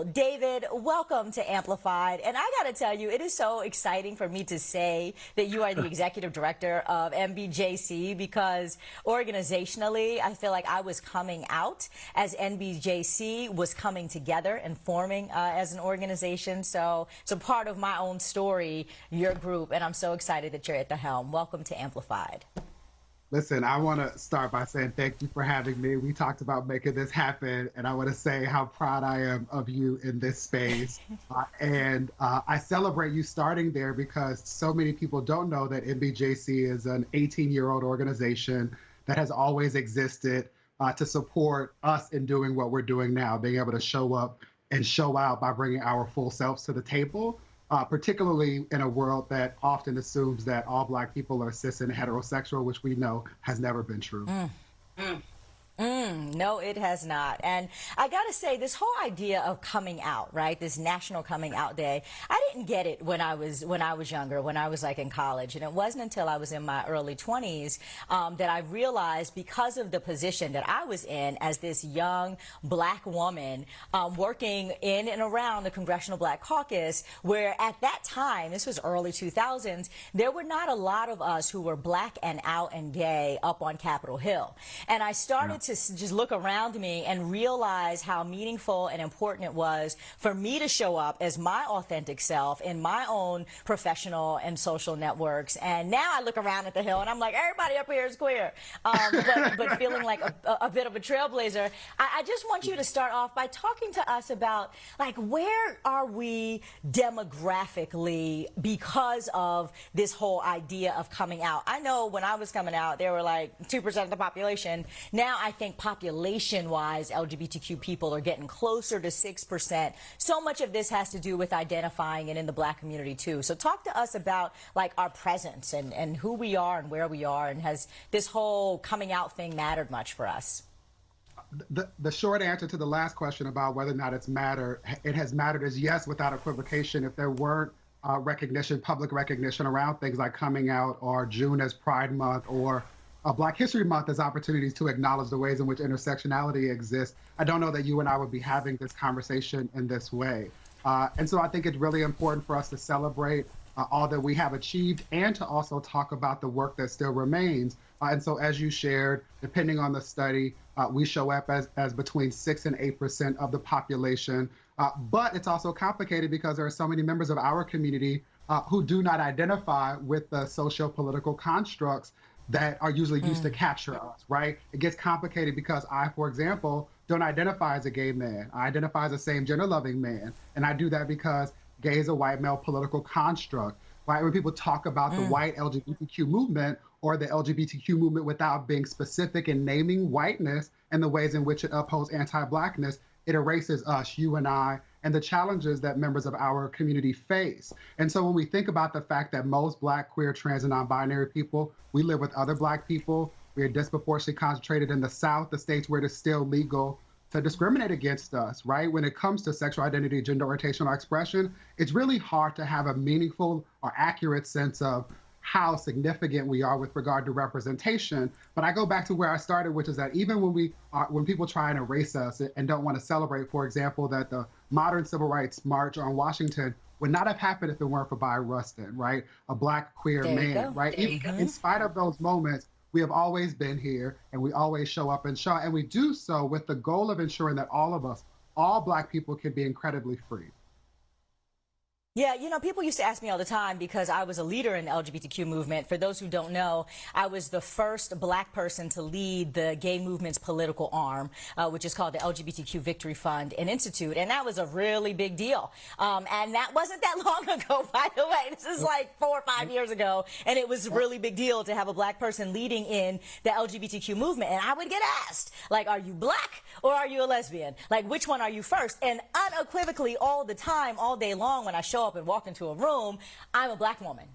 People. David, welcome to Amplified. And I got to tell you, it is so exciting for me to say that you are the executive director of Mbjc, because organizationally, I feel like I was coming out as Mbjc was coming together and forming as an organization. So part of my own story, your group, and I'm so excited that you're at the helm. Welcome to Amplified. Listen, I want to start by saying thank you for having me. We talked about making this happen, and I want to say how proud I am of you in this space. I celebrate you starting there because so many people don't know that Mbjc is an 18-year-old organization that has always existed to support us in doing what we're doing now, being able to show up and show out by bringing our full selves to the table. Particularly in a world that often assumes that all Black people are cis and heterosexual, which we know has never been true. No, it has not. And I got to say, this whole idea of coming out, right? This National Coming Out Day, I didn't get it when I was younger, when I was like in college. And it wasn't until I was in my early 20s that I realized, because of the position that I was in as this young Black woman working in and around the Congressional Black Caucus, where at that time, this was early 2000s, there were not a lot of us who were Black and out and gay up on Capitol Hill. And I started to just look around me and realize how meaningful and important it was for me to show up as my authentic self in my own professional and social networks. And now I look around at the Hill and I'm like, everybody up here is queer, but feeling like a bit of a trailblazer. I just want you to start off by talking to us about, like, where are we demographically because of this whole idea of coming out? I know when I was coming out, there were like 2% of the population. Now I think population-wise, LGBTQ people are getting closer to 6%. So much of this has to do with identifying and in the Black community too. So talk to us about, like, our presence and who we are and where we are, and has this whole coming out thing mattered much for us? The short answer to the last question about whether or not it has mattered is yes, without equivocation. If there weren't public recognition around things like coming out, or June as Pride Month, or Black History Month as opportunities to acknowledge the ways in which intersectionality exists, I don't know that you and I would be having this conversation in this way. And so I think it's really important for us to celebrate all that we have achieved, and to also talk about the work that still remains. And so, as you shared, depending on the study, we show up as between 6 and 8% of the population. But it's also complicated because there are so many members of our community who do not identify with the socio-political constructs that are usually used to capture us, right? It gets complicated because I, for example, don't identify as a gay man. I identify as a same-gender loving man. And I do that because gay is a white male political construct, right? When people talk about the white LGBTQ movement, or the LGBTQ movement, without being specific in naming whiteness and the ways in which it upholds anti-Blackness, it erases us, you and I, and the challenges that members of our community face. And so when we think about the fact that most Black, queer, trans, and non-binary people, we live with other Black people, we are disproportionately concentrated in the South, the states where it is still legal to discriminate against us, right? When it comes to sexual identity, gender orientation, or expression, it's really hard to have a meaningful or accurate sense of how significant we are with regard to representation. But I go back to where I started, which is that even when people try and erase us and don't want to celebrate, for example, that the modern civil rights march on Washington would not have happened if it weren't for Byron Rustin, right? A Black queer man, right? In spite of those moments, we have always been here, and we always show up and show, and we do so with the goal of ensuring that all of us, all Black people, can be incredibly free. Yeah, you know, people used to ask me all the time, because I was a leader in the LGBTQ movement. For those who don't know, I was the first Black person to lead the gay movement's political arm, which is called the LGBTQ Victory Fund and Institute. And that was a really big deal. And that wasn't that long ago, by the way. This is like 4 or 5 years ago. And it was a really big deal to have a Black person leading in the LGBTQ movement. And I would get asked, like, are you Black or are you a lesbian? Like, which one are you first? And unequivocally, all the time, all day long, when I show up and walk into a room, I'm a Black woman.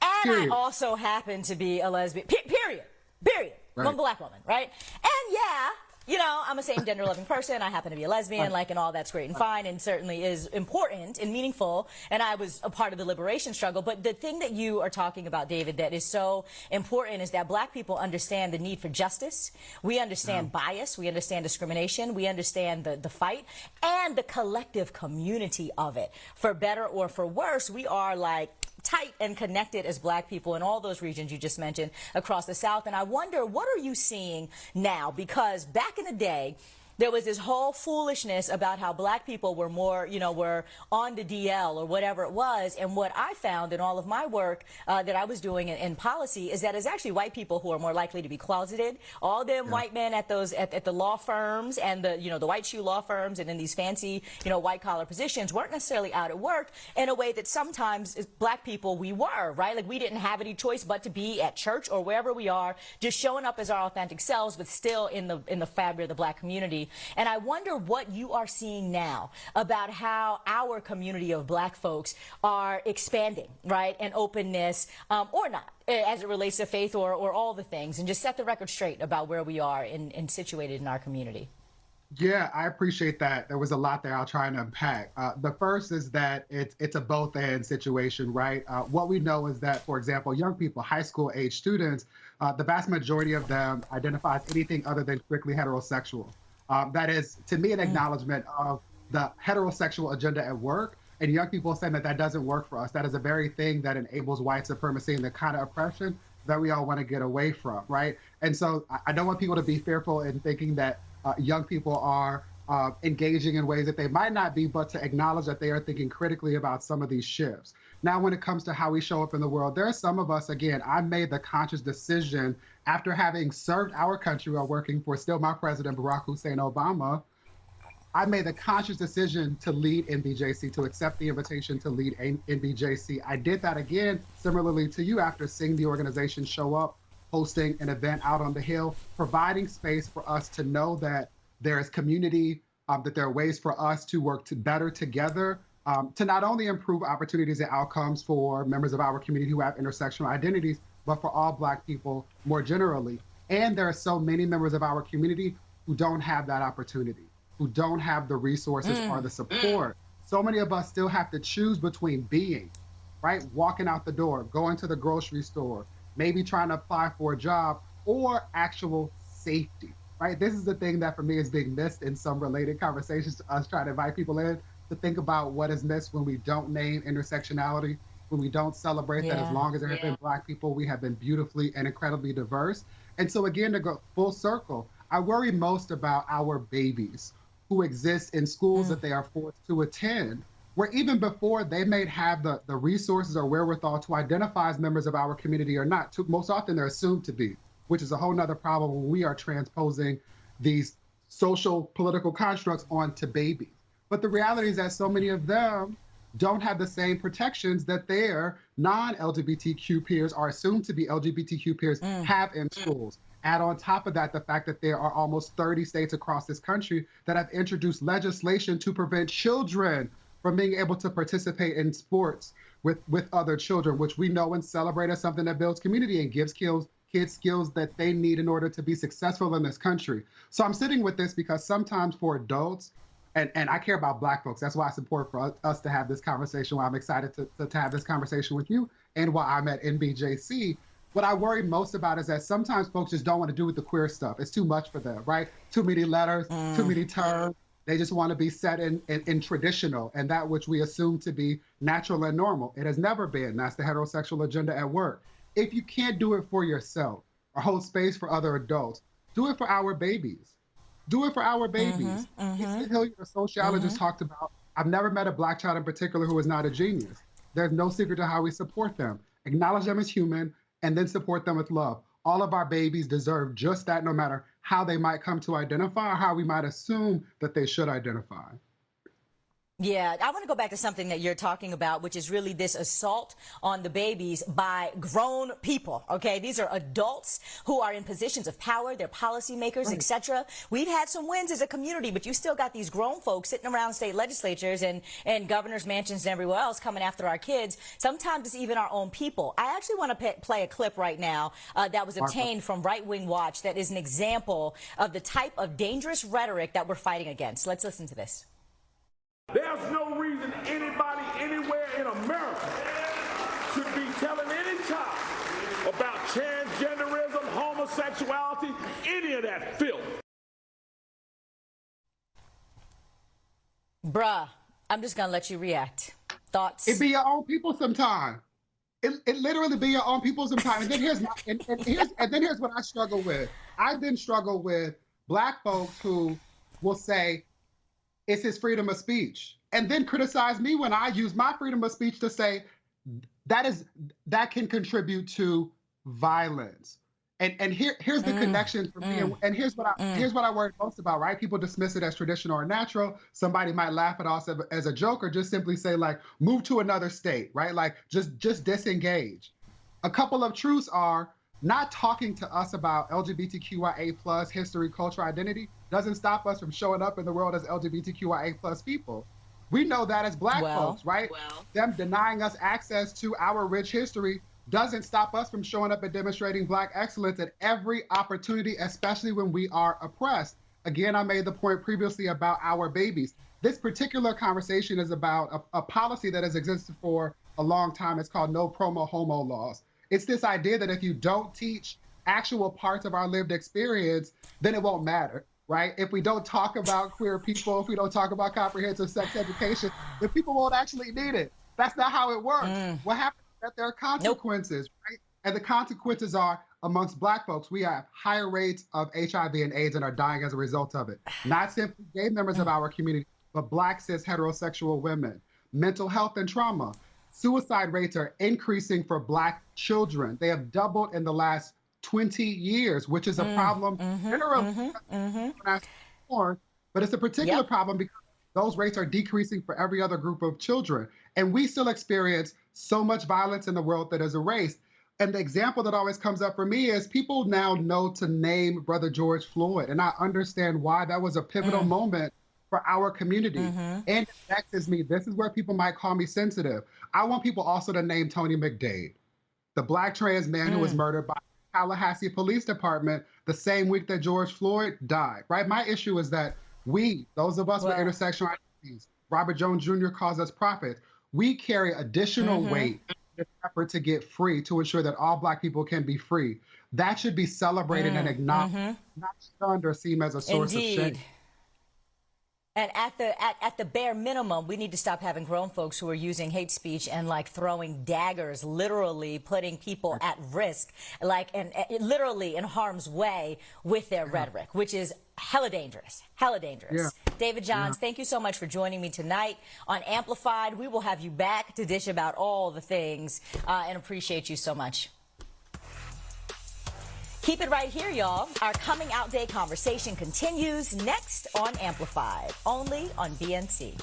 And I also happen to be a lesbian. Period. Right. I'm a Black woman, right? And yeah, you know, I'm a same gender loving person. I happen to be a lesbian, like, and all that's great and fine, and certainly is important and meaningful. And I was a part of the liberation struggle. But the thing that you are talking about, David, that is so important is that Black people understand the need for justice. We understand bias. We understand discrimination. We understand the fight and the collective community of it. For better or for worse, we are like tight and connected as Black people in all those regions you just mentioned across the South. And I wonder, what are you seeing now? Because back in the day, there was this whole foolishness about how Black people were more, you know, were on the DL or whatever it was. And what I found in all of my work that I was doing in policy is that it's actually white people who are more likely to be closeted. All them white men at those at the law firms and the, you know, the white shoe law firms and in these fancy, you know, white collar positions weren't necessarily out at work in a way that sometimes as Black people we were, right? Like we didn't have any choice but to be at church or wherever we are, just showing up as our authentic selves, but still in the fabric of the Black community. And I wonder what you are seeing now about how our community of Black folks are expanding, right, and openness, or not, as it relates to faith or all the things, and just set the record straight about where we are and situated in our community. Yeah, I appreciate that. There was a lot there I'll try and unpack. The first is that it's a both and situation, right? What we know is that, for example, young people, high school age students, the vast majority of them identify as anything other than strictly heterosexual. That is, to me, an acknowledgement of the heterosexual agenda at work, and young people saying that that doesn't work for us. That is a very thing that enables white supremacy and the kind of oppression that we all want to get away from, right? And so I don't want people to be fearful in thinking that young people are engaging in ways that they might not be, but to acknowledge that they are thinking critically about some of these shifts. Now, when it comes to how we show up in the world, there are some of us, again, I made the conscious decision after having served our country while working for still my president, Barack Hussein Obama. I made the conscious decision to lead Mbjc, to accept the invitation to lead Mbjc. I did that again, similarly to you, after seeing the organization show up, hosting an event out on the Hill, providing space for us to know that there is community, that there are ways for us to work better together, to not only improve opportunities and outcomes for members of our community who have intersectional identities, but for all Black people more generally. And there are so many members of our community who don't have that opportunity, who don't have the resources or the support. So many of us still have to choose between being, right, walking out the door, going to the grocery store, maybe trying to apply for a job, or actual safety, right? This is the thing that for me is being missed in some related conversations to us trying to invite people in to think about what is missed when we don't name intersectionality, when we don't celebrate that as long as there have been Black people, we have been beautifully and incredibly diverse. And so again, to go full circle, I worry most about our babies who exist in schools that they are forced to attend, where even before they may have the resources or wherewithal to identify as members of our community or not, most often they're assumed to be, which is a whole nother problem when we are transposing these social political constructs onto babies. But the reality is that so many of them don't have the same protections that their non-LGBTQ peers are assumed to be LGBTQ peers have in schools. Add on top of that the fact that there are almost 30 states across this country that have introduced legislation to prevent children from being able to participate in sports with other children, which we know and celebrate as something that builds community and gives kids skills that they need in order to be successful in this country. So I'm sitting with this because sometimes for adults, and I care about Black folks, that's why I support for us to have this conversation, why I'm excited to have this conversation with you, and why I'm at Mbjc. What I worry most about is that sometimes folks just don't want to do with the queer stuff. It's too much for them, right? Too many letters, too many terms. They just want to be set in traditional and that which we assume to be natural and normal. It has never been. That's the heterosexual agenda at work. If you can't do it for yourself or hold space for other adults, do it for our babies. Do it for our babies. Lisa Hilliard, a sociologist, talked about, I've never met a Black child in particular who is not a genius. There's no secret to how we support them. Acknowledge them as human and then support them with love. All of our babies deserve just that, no matter how they might come to identify or how we might assume that they should identify. Yeah, I want to go back to something that you're talking about, which is really this assault on the babies by grown people. Okay, these are adults who are in positions of power. They're policymakers, Right. etc. We've had some wins as a community, but you still got these grown folks sitting around state legislatures and governors' mansions and everywhere else coming after our kids. Sometimes it's even our own people. I actually want to play a clip right now that was obtained from Right Wing Watch that is an example of the type of dangerous rhetoric that we're fighting against. Let's listen to this. There's no reason anybody anywhere in America should be telling any child about transgenderism, homosexuality, any of that filth. Bruh, I'm just going to let you react. Thoughts? It be your own people sometime. It literally be your own people sometime. And then here's what I struggle with. I then struggle with Black folks who will say, it's his freedom of speech, and then criticize me when I use my freedom of speech to say that can contribute to violence. And here's the connection for me, and here's what I worry most about. Right? People dismiss it as traditional or natural. Somebody might laugh at us as a joke, or just simply say like, move to another state, right? Like just disengage. A couple of truths are, not talking to us about LGBTQIA+ history, culture, identity doesn't stop us from showing up in the world as LGBTQIA+ people. We know that as Black folks, right? Them denying us access to our rich history doesn't stop us from showing up and demonstrating Black excellence at every opportunity, especially when we are oppressed. Again, I made the point previously about our babies. This particular conversation is about a policy that has existed for a long time. It's called no promo homo laws. It's this idea that if you don't teach actual parts of our lived experience, then it won't matter, right? If we don't talk about queer people, if we don't talk about comprehensive sex education, then people won't actually need it. That's not how it works. What happens is that there are consequences, right? And the consequences are, amongst Black folks, we have higher rates of HIV and AIDS and are dying as a result of it. Not simply gay members of our community, but Black cis heterosexual women. Mental health and trauma. Suicide rates are increasing for Black children. They have doubled in the last 20 years, which is a problem generally, but it's a particular problem because those rates are decreasing for every other group of children. And we still experience so much violence in the world that is erased. And the example that always comes up for me is people now know to name Brother George Floyd. And I understand why that was a pivotal moment for our community. And it vexes me. This is where people might call me sensitive. I want people also to name Tony McDade, the Black trans man who was murdered by the Tallahassee Police Department the same week that George Floyd died, right? My issue is that those of us with intersectional identities, Robert Jones Jr. calls us prophets, we carry additional weight in the effort to get free, to ensure that all Black people can be free. That should be celebrated and acknowledged, not shunned or seen as a source of shame. And at the bare minimum, we need to stop having grown folks who are using hate speech and like throwing daggers, literally putting people at risk, like and literally in harm's way with their rhetoric, which is hella dangerous, hella dangerous. David Johns, thank you so much for joining me tonight on Amplified. We will have you back to dish about all the things and appreciate you so much. Keep it right here, y'all. Our Coming Out Day conversation continues next on Amplified, only on BNC.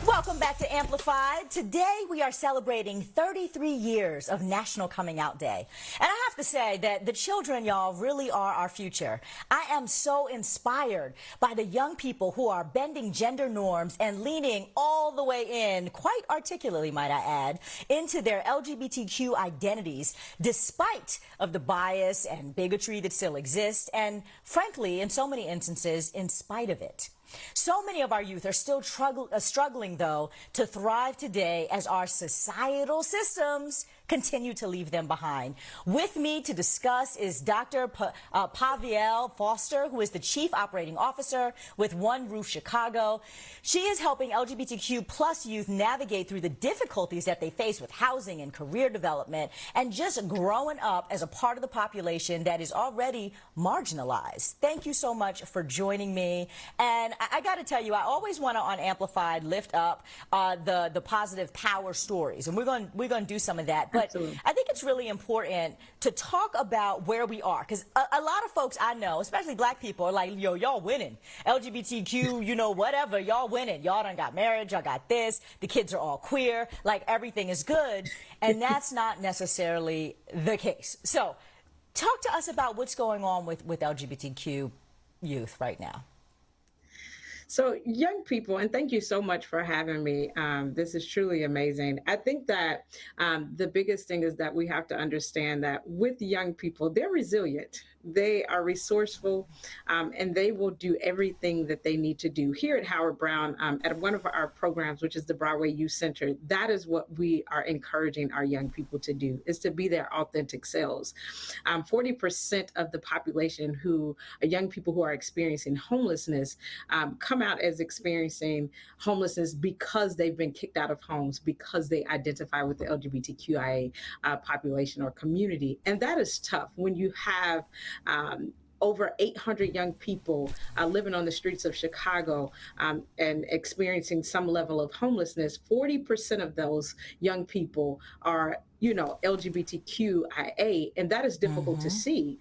Welcome back to Amplified. Today we are celebrating 33 years of National Coming Out Day. And I have to say that the children, y'all, really are our future. I am so inspired by the young people who are bending gender norms and leaning all the way in, quite articulately, might I add, into their LGBTQ identities, despite of the bias and bigotry that still exists, and frankly, in so many instances, in spite of it. So many of our youth are still struggling, though, to thrive today as our societal systems continue to leave them behind. With me to discuss is Dr. Paville Foster, who is the Chief Operating Officer with One Roof Chicago. She is helping LGBTQ plus youth navigate through the difficulties that they face with housing and career development and just growing up as a part of the population that is already marginalized. Thank you so much for joining me. And I got to tell you, I always want to, on Amplified, lift up the positive power stories. And we're going to do some of that. but Absolutely. I think it's really important to talk about where we are, because a lot of folks I know, especially Black people, are like, yo, y'all winning. LGBTQ, you know, whatever, y'all winning. Y'all done got marriage, y'all got this, the kids are all queer, like everything is good. And that's not necessarily the case. So talk to us about what's going on with LGBTQ youth right now. So, young people, and thank you so much for having me. This is truly amazing. I think that the biggest thing is that we have to understand that with young people, they're resilient. They are resourceful, and they will do everything that they need to do. Here at Howard Brown, at one of our programs, which is the Broadway Youth Center, that is what we are encouraging our young people to do, is to be their authentic selves. 40% of the population who are young people who are experiencing homelessness come out as experiencing homelessness because they've been kicked out of homes, because they identify with the LGBTQIA population or community. And that is tough when you have over 800 young people living on the streets of Chicago and experiencing some level of homelessness. 40% of those young people are, you know, LGBTQIA, and that is difficult to see.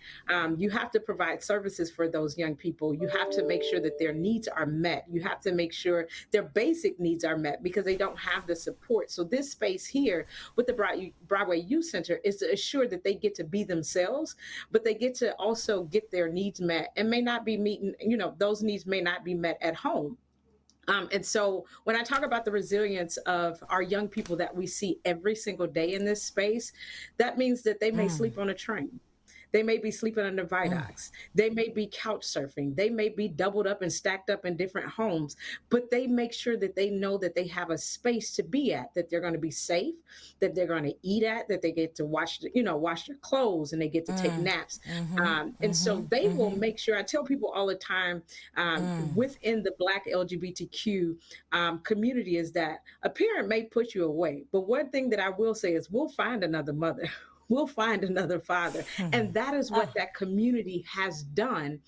You have to provide services for those young people. You have to make sure that their needs are met. You have to make sure their basic needs are met because they don't have the support. So this space here with the Broadway Youth Center is to assure that they get to be themselves, but they get to also get their needs met, and may not be meeting, you know, those needs may not be met at home. And so when I talk about the resilience of our young people that we see every single day in this space, that means that they may sleep on a train. They may be sleeping under viaducts. They may be couch surfing. They may be doubled up and stacked up in different homes, but they make sure that they know that they have a space to be at, that they're going to be safe, that they're going to eat at, that they get to wash their clothes, and they get to take naps. And so they will make sure, I tell people all the time, within the Black LGBTQ community, is that a parent may put you away, but one thing that I will say is we'll find another mother. We'll find another father. And that is what that community has done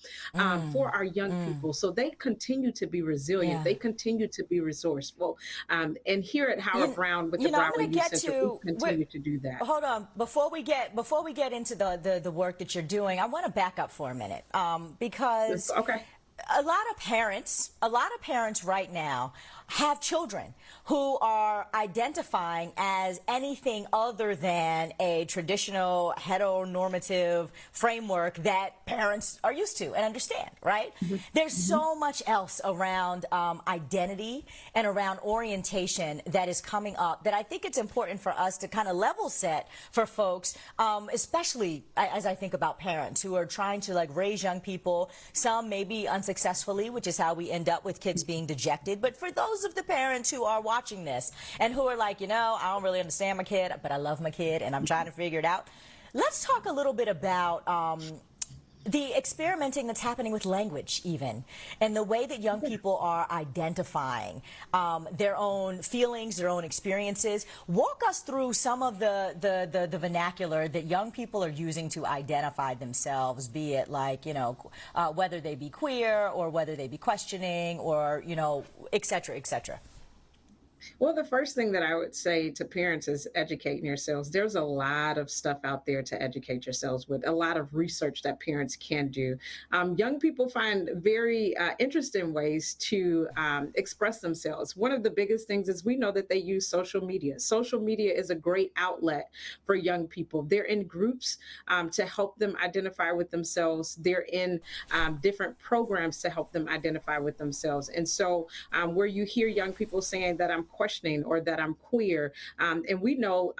for our young people. So they continue to be resilient. Yeah. They continue to be resourceful. And here at Howard Brown with the Broadway Youth Center, we continue to do that. Hold on. Before we get into the work that you're doing, I want to back up for a minute because a lot of parents right now have children who are identifying as anything other than a traditional heteronormative framework that parents are used to and understand, right? There's so much else around identity and around orientation that is coming up that I think it's important for us to kind of level set for folks, especially as I think about parents who are trying to like raise young people, some maybe unsuccessfully, which is how we end up with kids being dejected. But for those of the parents who are watching this and who are like, you know, I don't really understand my kid, but I love my kid and I'm trying to figure it out. Let's talk a little bit about the experimenting that's happening with language even, and the way that young people are identifying their own feelings, their own experiences. Walk us through some of the vernacular that young people are using to identify themselves, be it like, you know, whether they be queer or whether they be questioning or, you know, et cetera, et cetera. Well, the first thing that I would say to parents is educating yourselves. There's a lot of stuff out there to educate yourselves with, a lot of research that parents can do. Young people find very interesting ways to express themselves. One of the biggest things is we know that they use social media. Social media is a great outlet for young people. They're in groups to help them identify with themselves. They're in different programs to help them identify with themselves. And so where you hear young people saying that I'm questioning or that I'm queer. And we know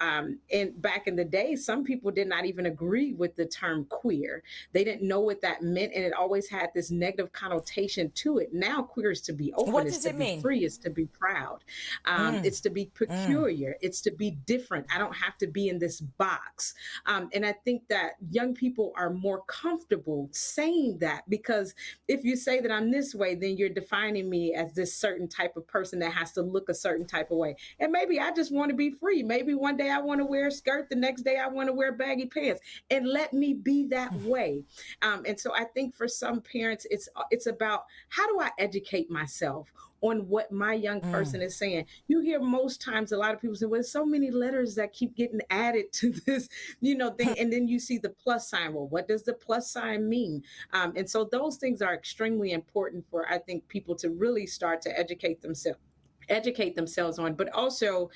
back in the day, some people did not even agree with the term queer. They didn't know what that meant, and it always had this negative connotation to it. Now queer is to be open, it's to be free, it's to be proud. It's to be peculiar, it's to be different. I don't have to be in this box. And I think that young people are more comfortable saying that, because if you say that I'm this way, then you're defining me as this certain type of person that has to look a certain certain type of way. And maybe I just want to be free. Maybe one day I want to wear a skirt, the next day I want to wear baggy pants, and let me be that way. And so I think for some parents, it's about, how do I educate myself on what my young person is saying? You hear most times a lot of people say, well, there's so many letters that keep getting added to this, thing. And then you see the plus sign. Well, what does the plus sign mean? And so those things are extremely important for, I think, people to really start to educate themselves on, but also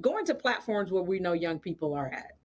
going to platforms where we know young people are at.